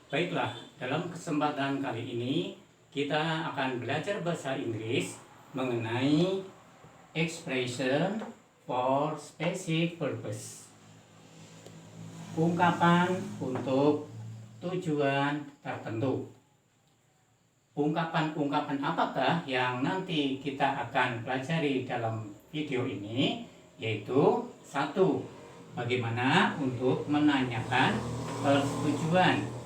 Baiklah, dalam kesempatan kali ini kita akan belajar bahasa Inggris mengenai expression for specific purpose. Ungkapan untuk tujuan tertentu. Ungkapan-ungkapan apakah yang nanti kita akan pelajari dalam video ini? Yaitu satu, bagaimana untuk menanyakan persetujuan.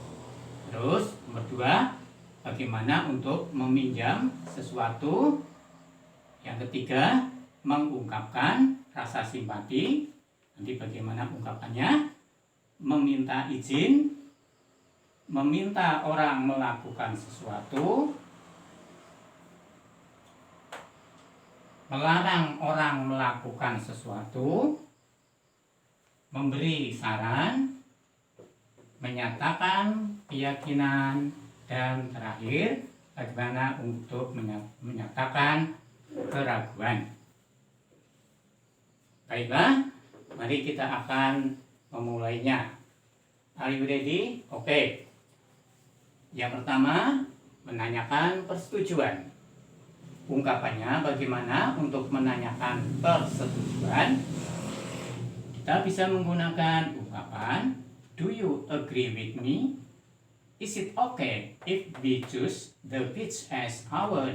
Terus nomor dua, bagaimana untuk meminjam sesuatu. Yang ketiga, mengungkapkan rasa simpati. Nanti bagaimana ungkapannya? Meminta izin, meminta orang melakukan sesuatu, melarang orang melakukan sesuatu, memberi saran, menyatakan keyakinan, dan terakhir bagaimana untuk menyatakan keraguan. Baiklah, mari kita akan memulainya. Are you ready? Oke. Yang pertama, menanyakan persetujuan. Ungkapannya bagaimana untuk menanyakan persetujuan? Kita bisa menggunakan ungkapan, do you agree with me? Is it okay if we choose the beach as our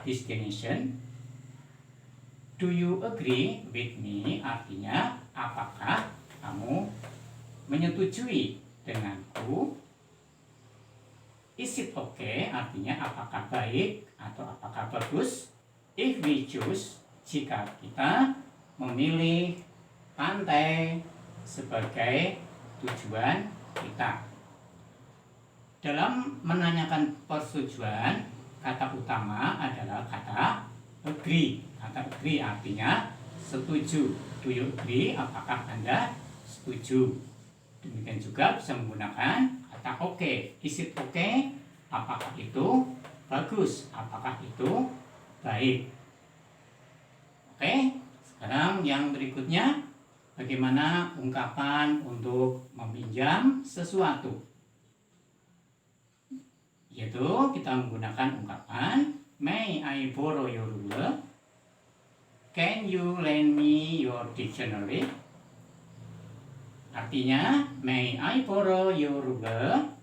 destination? Do you agree with me? Artinya, apakah kamu menyetujui denganku? Is it okay? Artinya, apakah baik atau apakah bagus? If we choose, jika kita memilih pantai sebagai tujuan kita. Dalam menanyakan persetujuan, kata utama adalah kata agree. Kata agree artinya setuju. Do you agree? Apakah Anda setuju? Demikian juga bisa menggunakan kata okay. Is it okay? Apakah itu bagus? Apakah itu baik? Oke, sekarang yang berikutnya, bagaimana ungkapan untuk meminjam sesuatu? Yaitu kita menggunakan ungkapan, may I borrow your ruler? Can you lend me your dictionary? Artinya, may I borrow your ruler?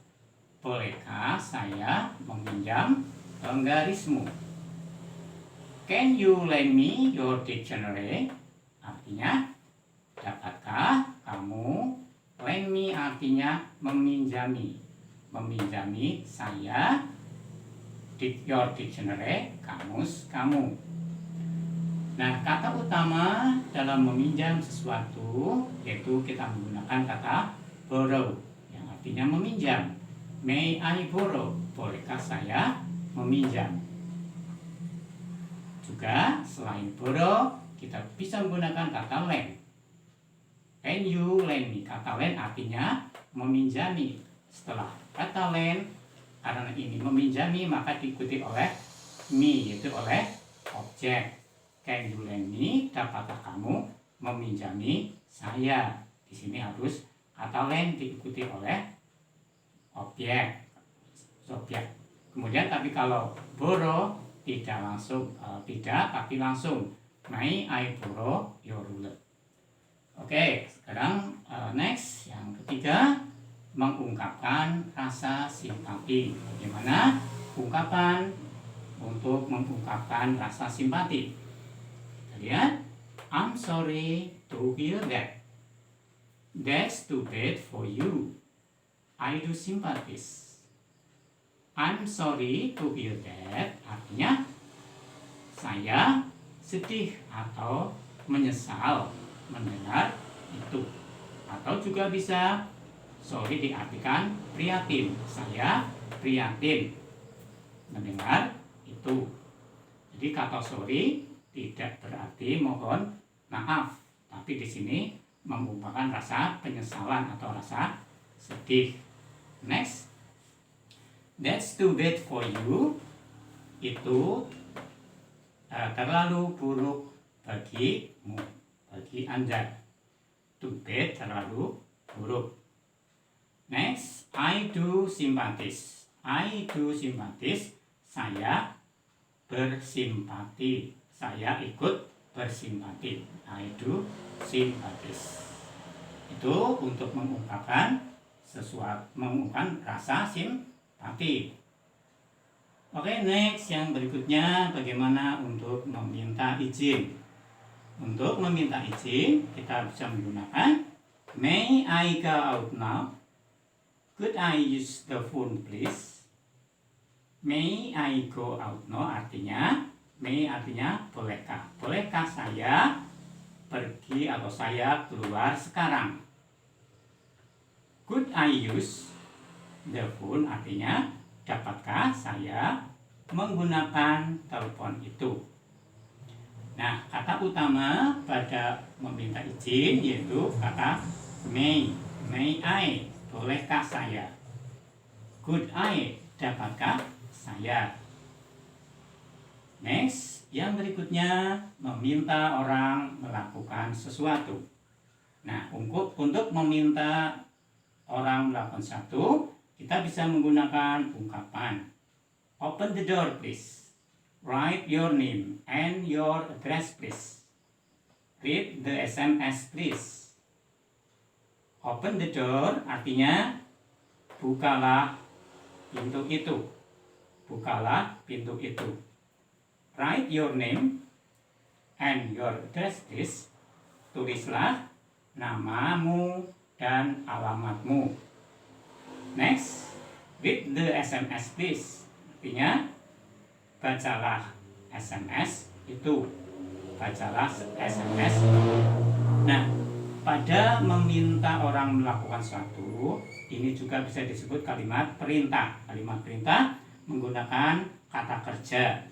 Bolehkah saya meminjam penggarismu? Can you lend me your dictionary? Artinya, dapatkah kamu? Lend me artinya meminjami. Meminjami saya your dictionary, kamus kamu. Nah, kata utama dalam meminjam sesuatu yaitu kita menggunakan kata borrow yang artinya meminjam. May I borrow? Bolehkah saya meminjam? Juga selain borrow, kita bisa menggunakan kata lend. Can you lend me? Kata lend artinya meminjami. Setelah kata lend, karena ini meminjami maka diikuti oleh me, yaitu oleh objek. Can you lend me? Dapatkah kamu meminjami saya? Di sini harus kata lend diikuti oleh objek. Kemudian tapi kalau borrow tidak langsung, tapi langsung may I borrow your ruler? Oke, sekarang next yang ketiga, mengungkapkan rasa simpati. Bagaimana ungkapan untuk mengungkapkan rasa simpati? Kita lihat, I'm sorry to hear that. That's too bad for you. I do sympathize. I'm sorry to hear that. Artinya, saya sedih atau menyesal mendengar itu. Atau juga bisa sorry diartikan prihatin. Saya prihatin mendengar itu. Jadi kata sorry tidak berarti mohon maaf, tapi di sini mengungkapkan rasa penyesalan atau rasa sedih. Next, that's too bad for you. Itu terlalu buruk bagimu, bagi Anda. Too bad terlalu buruk. Next, I do sympathize. I do sympathize. Saya bersimpati. Saya ikut bersimpati. I do sympathize. Itu untuk mengungkapkan sesuatu, mengungkapkan rasa simpati. Oke, next yang berikutnya bagaimana untuk meminta izin. Untuk meminta izin kita bisa menggunakan May I go out now? Could I use the phone please? May I go out now artinya may artinya bolehkah? Bolehkah saya pergi atau saya keluar sekarang? Could I use the phone artinya dapatkah saya menggunakan telepon itu? Nah, kata utama pada meminta izin yaitu kata may. May I, bolehkah saya? Could I, dapatkah saya? Next, yang berikutnya meminta orang melakukan sesuatu. Nah, untuk meminta orang melakukan sesuatu, kita bisa menggunakan ungkapan open the door please. Write your name and your address please. Read the SMS please. Open the door artinya bukalah pintu itu. Bukalah pintu itu. Write your name and your address please. Tulislah namamu dan alamatmu. Next, read the SMS please. Artinya bacalah SMS itu. Bacalah SMS. Nah, pada meminta orang melakukan sesuatu, ini juga bisa disebut kalimat perintah. Kalimat perintah menggunakan kata kerja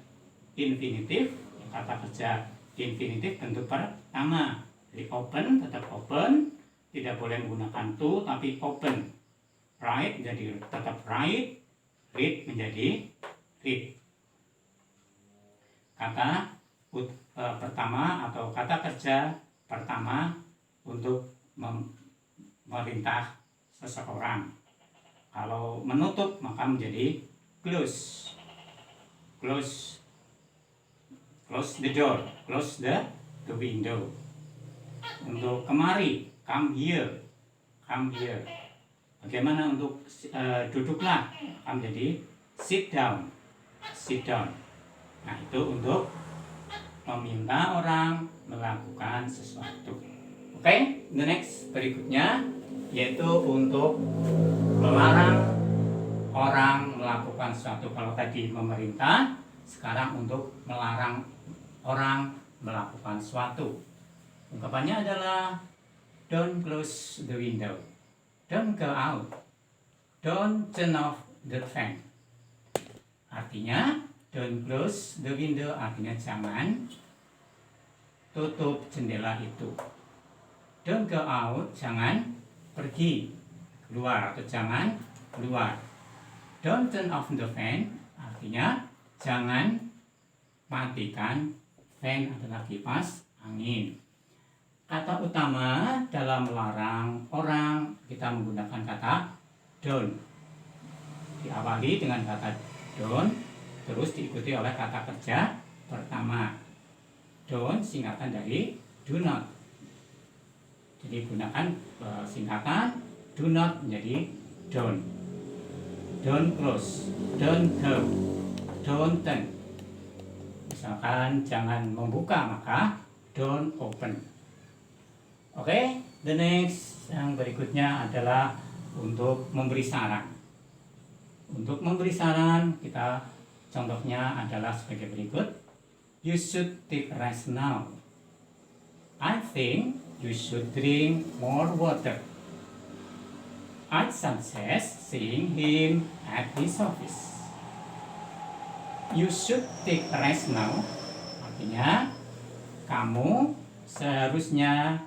infinitif. Kata kerja infinitif bentuk pertama. Jadi open tetap open, tidak boleh menggunakan to tapi open. Write menjadi tetap write, read menjadi read. Kata pertama atau kata kerja pertama untuk memerintah seseorang. Kalau menutup maka menjadi close. Close the door, close the window. Untuk kemari, come here. Bagaimana untuk duduklah, akan menjadi sit down. Nah, itu untuk meminta orang melakukan sesuatu. Oke, the next berikutnya yaitu untuk melarang orang melakukan sesuatu. Kalau tadi memerintah, sekarang untuk melarang orang melakukan sesuatu. Ungkapannya adalah don't close the window, don't go out, don't turn off the fan. Artinya don't close the window artinya jangan tutup jendela itu. Don't go out, jangan pergi keluar atau jangan keluar. Don't turn off the fan artinya jangan matikan fan adalah kipas angin. Kata utama dalam melarang orang kita menggunakan kata don't. Diawali dengan kata don't, terus diikuti oleh kata kerja pertama. Don't singkatan dari do not. Jadi gunakan singkatan do not menjadi don't. Don't close, don't go, don't turn. Misalkan jangan membuka maka don't open. Oke, the next yang berikutnya adalah untuk memberi saran. Untuk memberi saran kita contohnya adalah sebagai berikut. You should take a rest now. I think you should drink more water. I'd suggest seeing him at his office. You should take a rest now. Artinya kamu seharusnya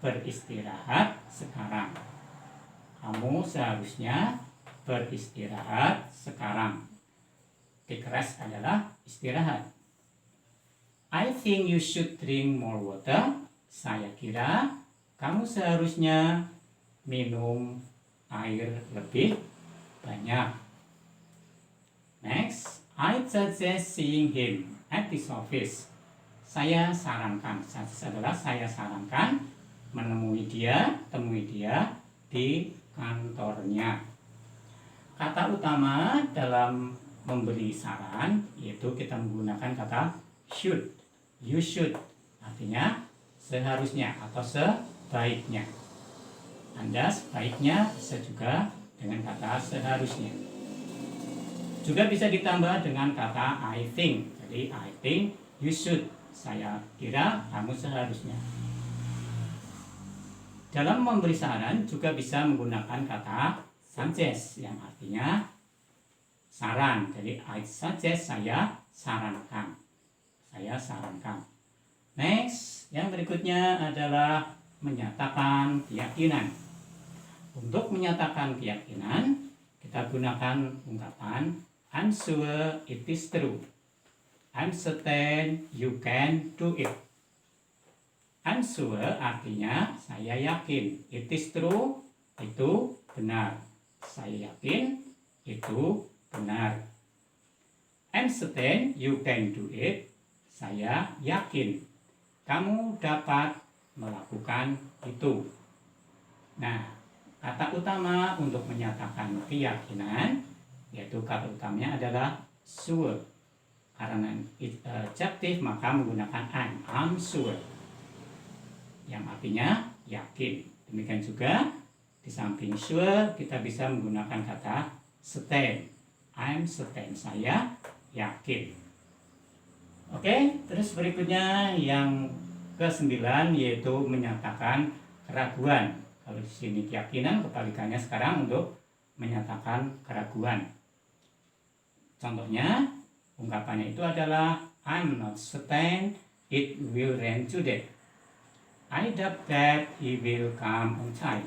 beristirahat sekarang. Kamu seharusnya beristirahat sekarang. Take rest adalah istirahat. I think you should drink more water. Saya kira kamu seharusnya minum air lebih banyak. Next, I suggest seeing him at his office. Saya sarankan, adalah saya sarankan temui dia di kantornya. Kata utama dalam memberi saran yaitu kita menggunakan kata should. You should, artinya seharusnya atau sebaiknya. Anda sebaiknya bisa juga dengan kata seharusnya. Juga bisa ditambah dengan kata I think. Jadi I think you should. Saya kira kamu seharusnya. Dalam memberi saran juga bisa menggunakan kata suggest yang artinya saran. Jadi I suggest, saya sarankan. Saya sarankan. Next, yang berikutnya adalah menyatakan keyakinan. Untuk menyatakan keyakinan, kita gunakan ungkapan I'm sure it is true. I'm certain you can do it. I'm sure artinya saya yakin. It is true, itu benar. Saya yakin, itu benar. I'm certain you can do it. Saya yakin kamu dapat melakukan itu. Nah, kata utama untuk menyatakan keyakinan yaitu kata utamanya adalah sure. Karena adjektif maka menggunakan I'm sure yang artinya yakin. Demikian juga di samping sure kita bisa menggunakan kata certain. I'm certain, saya yakin. Oke, terus berikutnya yang ke-9 yaitu menyatakan keraguan. Kalau di sini keyakinan, kebalikannya sekarang untuk menyatakan keraguan. Contohnya, ungkapannya itu adalah I'm not certain it will rain today. I doubt that he will come on time.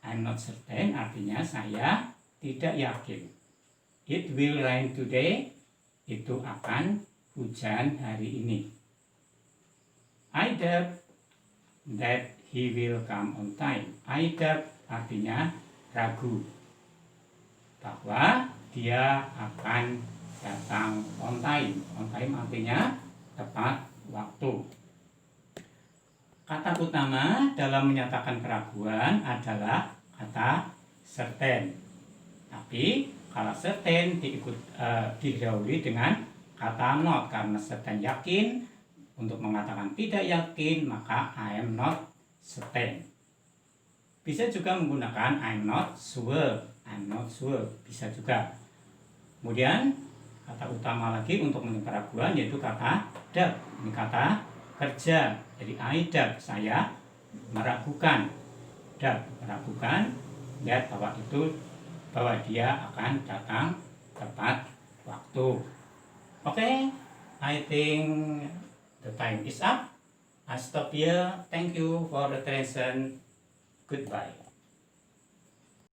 I'm not certain artinya saya tidak yakin. It will rain today, itu akan hujan hari ini. I doubt that he will come on time. I doubt artinya ragu bahwa dia akan datang on time. On time artinya tepat waktu. Kata utama dalam menyatakan keraguan adalah kata certain. Tapi kalau certain didahului dengan kata not, karena certain yakin. Untuk mengatakan tidak yakin maka I am not certain. Bisa juga menggunakan I'm not sure. I'm not sure bisa juga. Kemudian kata utama lagi untuk menyatakan keraguan yaitu kata doubt. Ini kata kerja. Jadi I doubt, saya meragukan. Doubt, meragukan. Lihat bahwa dia akan datang tepat waktu. Oke, I think the time is up. I stop here. Thank you for the attention. Goodbye.